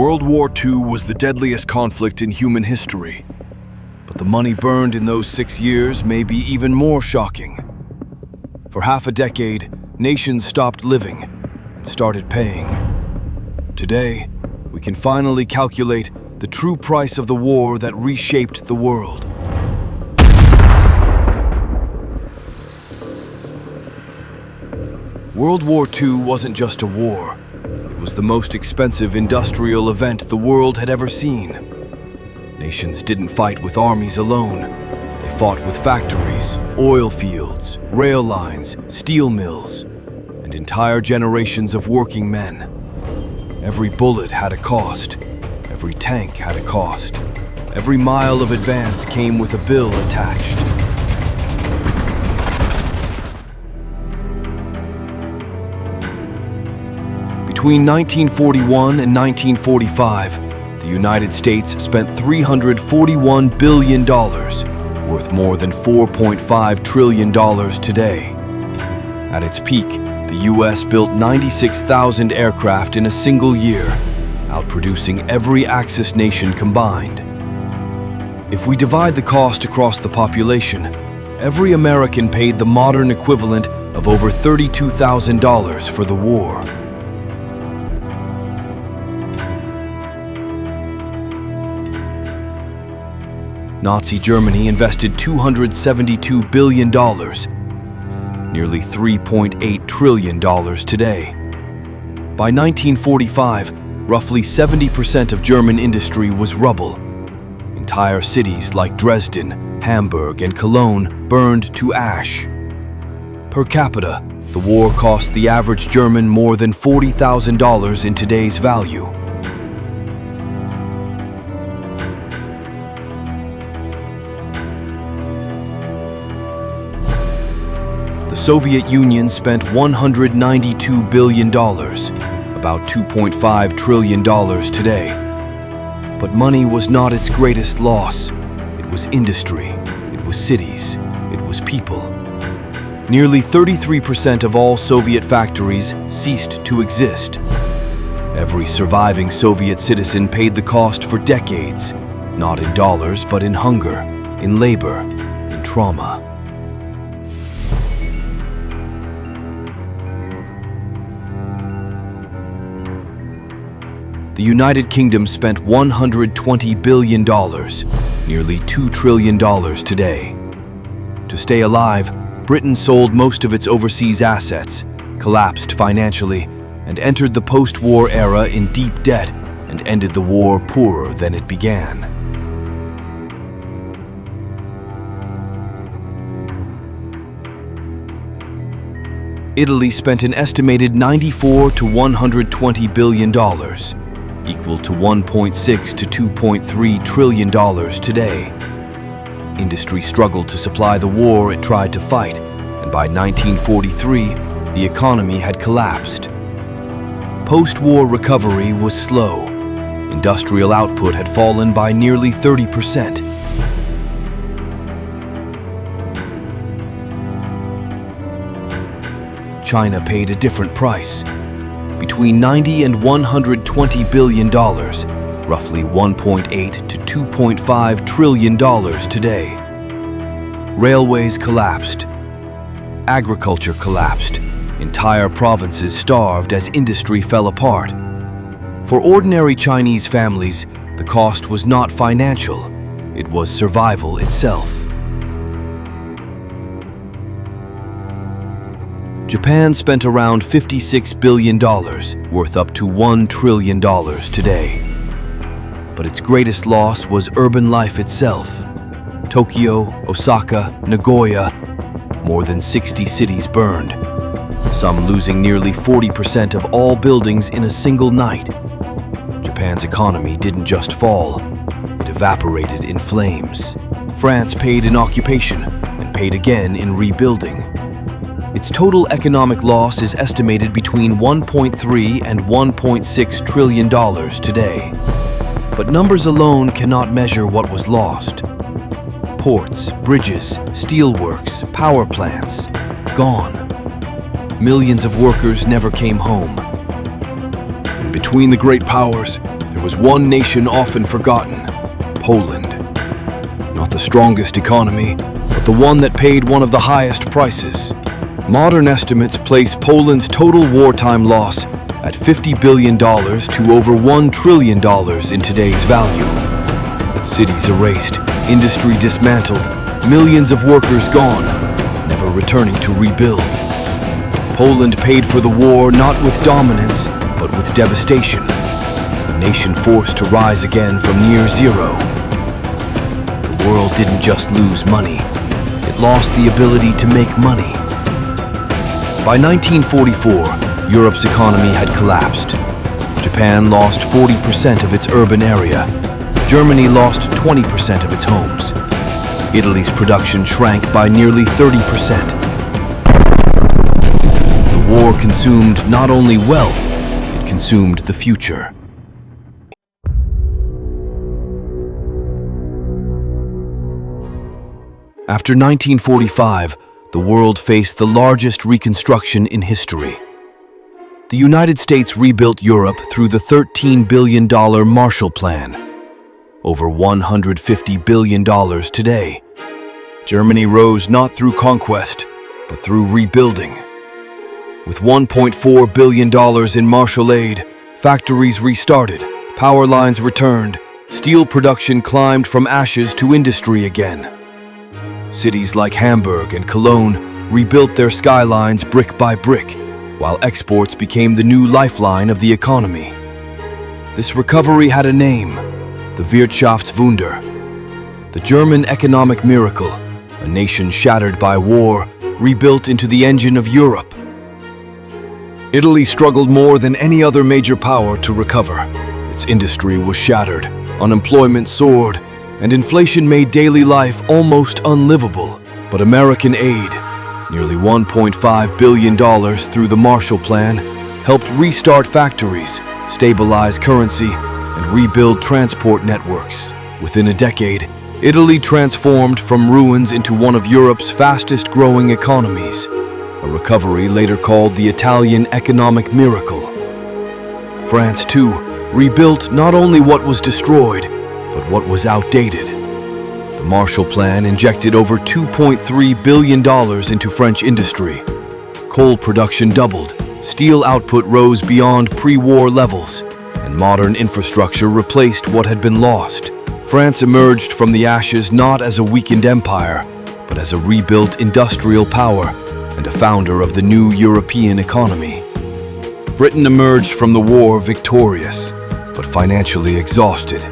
World War II was the deadliest conflict in human history. But the money burned in those 6 years may be even more shocking. For half a decade, nations stopped living and started paying. Today, we can finally calculate the true price of the war that reshaped the world. World War II wasn't just a war. It was the most expensive industrial event the world had ever seen. Nations didn't fight with armies alone. They fought with factories, oil fields, rail lines, steel mills, and entire generations of working men. Every bullet had a cost. Every tank had a cost. Every mile of advance came with a bill attached. Between 1941 and 1945, the United States spent $341 billion, worth more than $4.5 trillion today. At its peak, the U.S. built 96,000 aircraft in a single year, outproducing every Axis nation combined. If we divide the cost across the population, every American paid the modern equivalent of over $32,000 for the war. Nazi Germany invested $272 billion, nearly $3.8 trillion today. By 1945, roughly 70% of German industry was rubble. Entire cities like Dresden, Hamburg, and Cologne burned to ash. Per capita, the war cost the average German more than $40,000 in today's value. The Soviet Union spent $192 billion, about $2.5 trillion today. But money was not its greatest loss. It was industry, it was cities, it was people. Nearly 33% of all Soviet factories ceased to exist. Every surviving Soviet citizen paid the cost for decades, not in dollars, but in hunger, in labor, in trauma. The United Kingdom spent $120 billion, nearly $2 trillion today. To stay alive, Britain sold most of its overseas assets, collapsed financially, and entered the post-war era in deep debt and ended the war poorer than it began. Italy spent an estimated $94 to $120 billion, equal to $1.6 to $2.3 trillion today. Industry struggled to supply the war it tried to fight, and by 1943, the economy had collapsed. Post-war recovery was slow. Industrial output had fallen by nearly 30%. China paid a different price. Between $90 and $120 billion, roughly $1.8 to $2.5 trillion today. Railways collapsed. Agriculture collapsed. Entire provinces starved as industry fell apart. For ordinary Chinese families, the cost was not financial. It was survival itself. Japan spent around $56 billion, worth up to $1 trillion today. But its greatest loss was urban life itself. Tokyo, Osaka, Nagoya, more than 60 cities burned, some losing nearly 40% of all buildings in a single night. Japan's economy didn't just fall, it evaporated in flames. France paid in occupation and paid again in rebuilding. Its total economic loss is estimated between $1.3 and $1.6 trillion today. But numbers alone cannot measure what was lost. Ports, bridges, steelworks, power plants, gone. Millions of workers never came home. Between the great powers, there was one nation often forgotten: Poland. Not the strongest economy, but the one that paid one of the highest prices. Modern estimates place Poland's total wartime loss at $50 billion to over $1 trillion in today's value. Cities erased, industry dismantled, millions of workers gone, never returning to rebuild. Poland paid for the war not with dominance, but with devastation. A nation forced to rise again from near zero. The world didn't just lose money, it lost the ability to make money. By 1944, Europe's economy had collapsed. Japan lost 40% of its urban area. Germany lost 20% of its homes. Italy's production shrank by nearly 30%. The war consumed not only wealth, it consumed the future. After 1945, the world faced the largest reconstruction in history. The United States rebuilt Europe through the $13 billion Marshall Plan. Over $150 billion today. Germany rose not through conquest, but through rebuilding. With $1.4 billion in Marshall aid, factories restarted, power lines returned, steel production climbed from ashes to industry again. Cities like Hamburg and Cologne rebuilt their skylines brick by brick, while exports became the new lifeline of the economy. This recovery had a name: the Wirtschaftswunder, the German economic miracle, a nation shattered by war, rebuilt into the engine of Europe. Italy struggled more than any other major power to recover. Its industry was shattered, unemployment soared, and inflation made daily life almost unlivable. But American aid, nearly $1.5 billion through the Marshall Plan, helped restart factories, stabilize currency, and rebuild transport networks. Within a decade, Italy transformed from ruins into one of Europe's fastest-growing economies, a recovery later called the Italian economic miracle. France, too, rebuilt not only what was destroyed, but what was outdated. The Marshall Plan injected over $2.3 billion into French industry. Coal production doubled, steel output rose beyond pre-war levels, and modern infrastructure replaced what had been lost. France emerged from the ashes not as a weakened empire, but as a rebuilt industrial power and a founder of the new European economy. Britain emerged from the war victorious, but financially exhausted.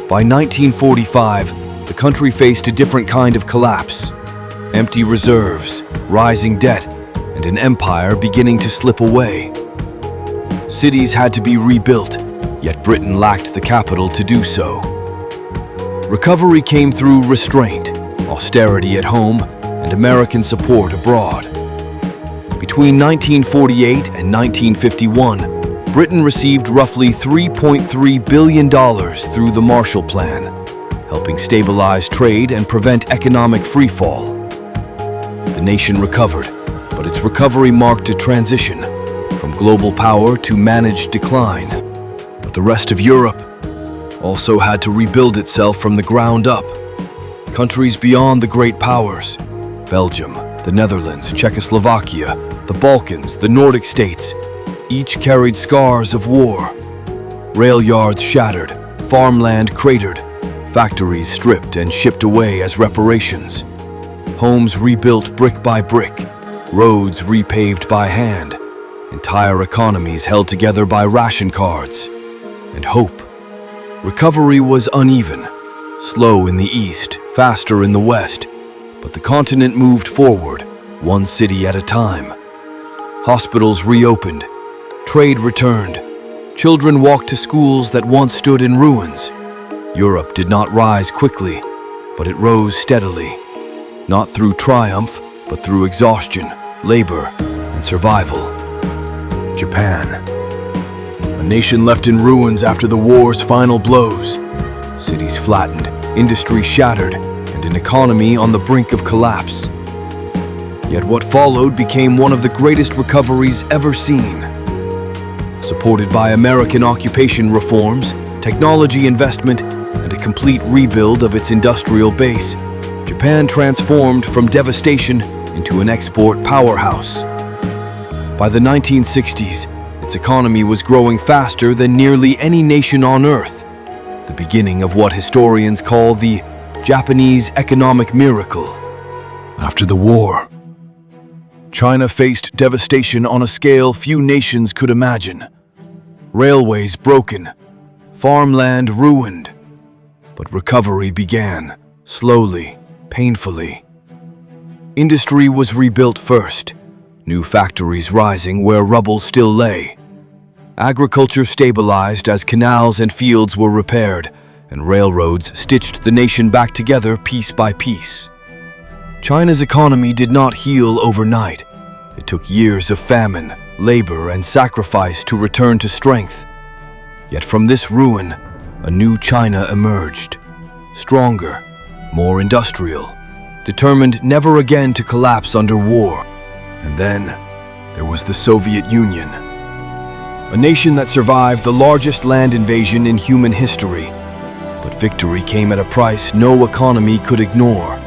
By 1945, the country faced a different kind of collapse: empty reserves, rising debt, and an empire beginning to slip away. Cities had to be rebuilt, yet Britain lacked the capital to do so. Recovery came through restraint, austerity at home, and American support abroad. Between 1948 and 1951, Britain received roughly $3.3 billion through the Marshall Plan, helping stabilize trade and prevent economic freefall. The nation recovered, but its recovery marked a transition from global power to managed decline. But the rest of Europe also had to rebuild itself from the ground up. Countries beyond the great powers, Belgium, the Netherlands, Czechoslovakia, the Balkans, the Nordic states, each carried scars of war. Rail yards shattered, farmland cratered, factories stripped and shipped away as reparations. Homes rebuilt brick by brick, roads repaved by hand, entire economies held together by ration cards, and hope. Recovery was uneven, slow in the east, faster in the west, but the continent moved forward, one city at a time. Hospitals reopened, trade returned, children walked to schools that once stood in ruins. Europe did not rise quickly, but it rose steadily, not through triumph, but through exhaustion, labor, and survival. Japan, a nation left in ruins after the war's final blows. Cities flattened, industry shattered, and an economy on the brink of collapse. Yet what followed became one of the greatest recoveries ever seen. Supported by American occupation reforms, technology investment, and a complete rebuild of its industrial base, Japan transformed from devastation into an export powerhouse. By the 1960s, its economy was growing faster than nearly any nation on Earth, the beginning of what historians call the Japanese economic miracle. After the war, China faced devastation on a scale few nations could imagine. Railways broken, farmland ruined. But recovery began, slowly, painfully. Industry was rebuilt first, new factories rising where rubble still lay. Agriculture stabilized as canals and fields were repaired, and railroads stitched the nation back together piece by piece. China's economy did not heal overnight. It took years of famine, labor, and sacrifice to return to strength. Yet from this ruin, a new China emerged. Stronger, more industrial, determined never again to collapse under war. And then, there was the Soviet Union, a nation that survived the largest land invasion in human history. But victory came at a price no economy could ignore.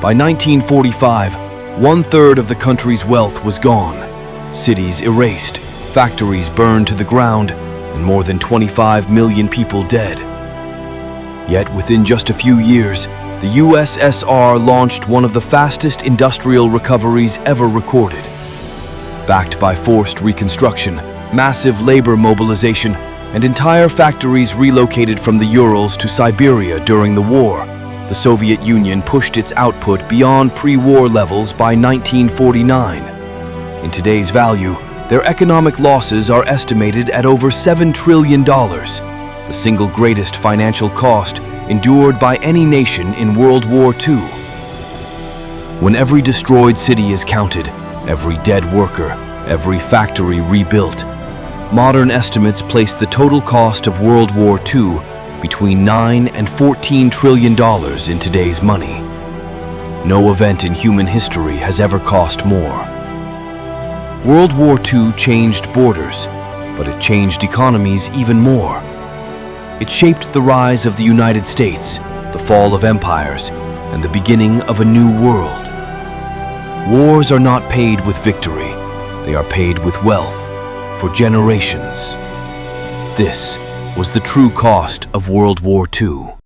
By 1945, 1/3 of the country's wealth was gone, cities erased, factories burned to the ground, and more than 25 million people dead. Yet within just a few years, the USSR launched one of the fastest industrial recoveries ever recorded. Backed by forced reconstruction, massive labor mobilization, and entire factories relocated from the Urals to Siberia during the war, the Soviet Union pushed its output beyond pre-war levels by 1949. In today's value, their economic losses are estimated at over $7 trillion, the single greatest financial cost endured by any nation in World War II. When every destroyed city is counted, every dead worker, every factory rebuilt, modern estimates place the total cost of World War II between $9 and $14 trillion in today's money. No event in human history has ever cost more. World War II changed borders, but it changed economies even more. It shaped the rise of the United States, the fall of empires, and the beginning of a new world. Wars are not paid with victory, they are paid with wealth for generations. This was the true cost of World War II.